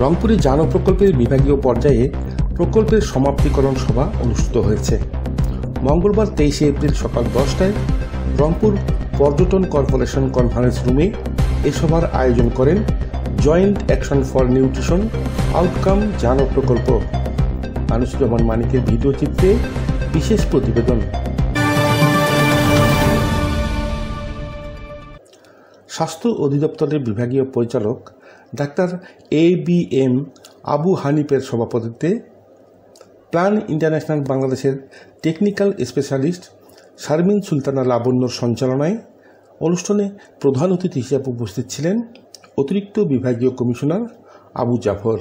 রংপুরে জানো প্রকল্পের বিভাগীয় পর্যায়ে প্রকল্পের সমাপ্তিকরণ সভা অনুষ্ঠিত হয়েছে। মঙ্গলবার 23 এপ্রিল সকাল 10টায় রংপুর পর্যটন কর্পোরেশন কনফারেন্স রুমে এ সভার আয়োজন করেন joint action for nutrition outcome জানো প্রকল্প। আনিসুজ্জামান মানিকের ভিডিও চিত্রে বিশেষ প্রতিবেদন। স্বাস্থ্য অধিদপ্তরের বিভাগীয় পরিচালক ডাক্তার ABM আবু হানিফের সভাপতিত্বে প্ল্যান ইন্টারন্যাশনাল বাংলাদেশের টেকনিক্যাল স্পেশালিস্ট শারমিন সুলতানা লাবণ্যর সঞ্চালনায় অনুষ্ঠানে প্রধান অতিথি হিসেবে উপস্থিত ছিলেন অতিরিক্ত বিভাগীয় কমিশনার আবু জাফর।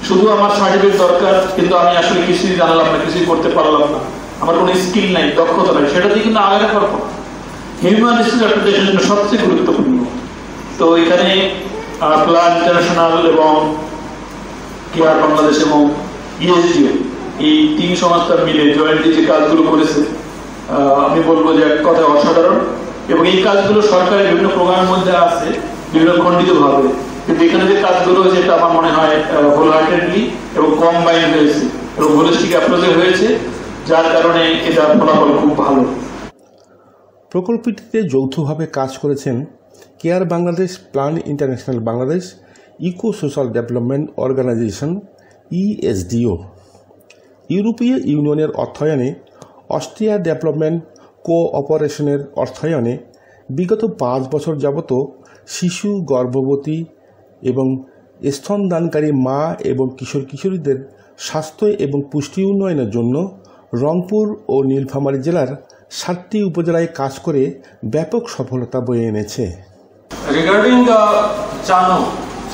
শুধু আমার সার্টিফিকেট দরকার, কিন্তু আমি আসলে কিছুই জানলাম না, কিছুই করতে পারলাম না, আমার কোনো স্কিল নাই, দক্ষতা নাই, সেটা দিয়ে কিন্তু আগে করবো। হিউম্যান রিসোর্স অ্যাপ্লিকেশন জন্য সবচেয়ে গুরুত্বপূর্ণ। তো এখানে প্ল্যান ইন্টারন্যাশনাল এবং কেয়ার বাংলাদেশ এবং ESDO এই তিন সংস্থা মিলে জয়েন্টলি যে কাজগুলো করেছে, আমি বলবো যে এক কথায় অসাধারণ। এবং এই কাজগুলো সরকারের বিভিন্ন প্রোগ্রামের মধ্যে আছে বিভিন্ন খণ্ডিত ভাবে, কিন্তু এখানে যে কাজগুলো যেটা আমার মনে হয় হোল হার্টেডলি এবং কম্বাইন্ড হয়েছে এবং হোলিস্টিক অ্যাপ্রোচে হয়েছে, যার কারণে এটা ফলাফল খুব ভালো। প্রকল্পটিতে যৌথভাবে কাজ করেছেন Care Bangladesh, Plan International Bangladesh, Eco Social Development Organization ESDO, ইউরোপীয় ইউনিয়নের অর্থায়নে অস্ট্রিয়া ডেভেলপমেন্ট কোঅপারেশনের অর্থায়নে বিগত 5 বছর যাবত শিশু, গর্ভবতী এবং স্তনদানকারী মা এবং কিশোরীদের স্বাস্থ্য এবং পুষ্টি উন্নয়নের জন্য রংপুর ও নীলফামারী জেলার 7টি উপজেলায় কাজ করে ব্যাপক সফলতা বয়ে এনেছে। রিগার্ডিং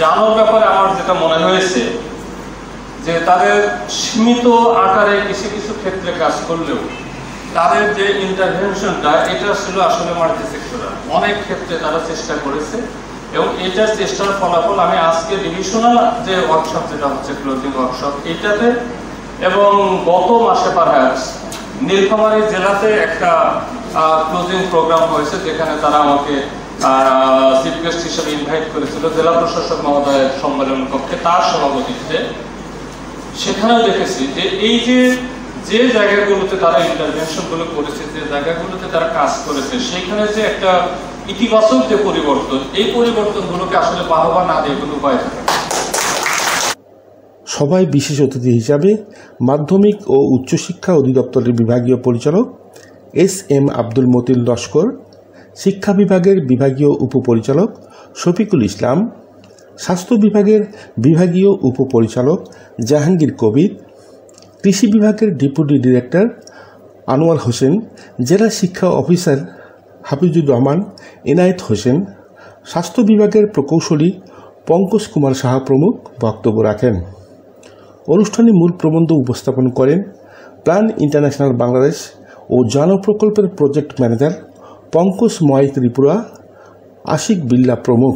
জানোর ব্যাপারে আমার যেটা মনে হয়েছে যে তাদের সীমিত আকারে কিছু কিছু ক্ষেত্রে কাজ করলেও তাদের যে ইন্টারভেনশনটা এটা ছিল আসলে মাল্টি সেক্টরাল। অনেক ক্ষেত্রে তারা চেষ্টা করেছে এবং এটার চেষ্টার ফলাফল আমি আজকে ডিভিশনাল যে ওয়ার্কশপ যেটা হচ্ছে ক্লোজিং ওয়ার্কশপ এটাতে এবং গত মাসে পারহাps নীলফামারী জেলাতে একটা ক্লোজিং প্রোগ্রাম হয়েছে, যেখানে তারা আমাকে চিফ গেস্ট হিসেবে ইনভাইট করেছিল জেলা প্রশাসক মহোদয়ের সম্মেলন কক্ষে, তার সভাপতিত্বে। সেখানেও দেখেছি যে এই যে জায়গাগুলোতে তারা ইন্টারভেনশন গুলো করেছে, যে জায়গাগুলোতে তারা কাজ করেছে, সেখানে যে একটা ইতিবাচক যে পরিবর্তন, এই পরিবর্তনগুলোকে আসলে বাহবা না দিয়ে কোনো উপায় থাকে। সভায় বিশেষ অতিথি হিসাবে মাধ্যমিক ও উচ্চশিক্ষা অধিদপ্তরের বিভাগীয় পরিচালক SM আব্দুল মতিন লস্কর, শিক্ষা বিভাগের বিভাগীয় উপপরিচালক শফিকুল ইসলাম, স্বাস্থ্য বিভাগের বিভাগীয় উপপরিচালক জাহাঙ্গীর কবির, কৃষি বিভাগের ডেপুটি ডিরেক্টর আনোয়ার হোসেন, জেলা শিক্ষা অফিসার হাফিজুর রহমান এনায়েত হোসেন, স্বাস্থ্য বিভাগের প্রকৌশলী পঙ্কজ কুমার সাহা প্রমুখ বক্তব্য রাখেন। অনুষ্ঠানে মূল প্রবন্ধ উপস্থাপন করেন প্ল্যান ইন্টারন্যাশনাল বাংলাদেশ ও জানো প্রকল্পের প্রজেক্ট ম্যানেজার পঙ্কজময় ত্রিপুরা, আশিক বিল্লা প্রমুখ।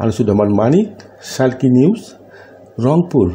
আনিসুজ্জামান মানিক, সালকি নিউজ, রংপুর।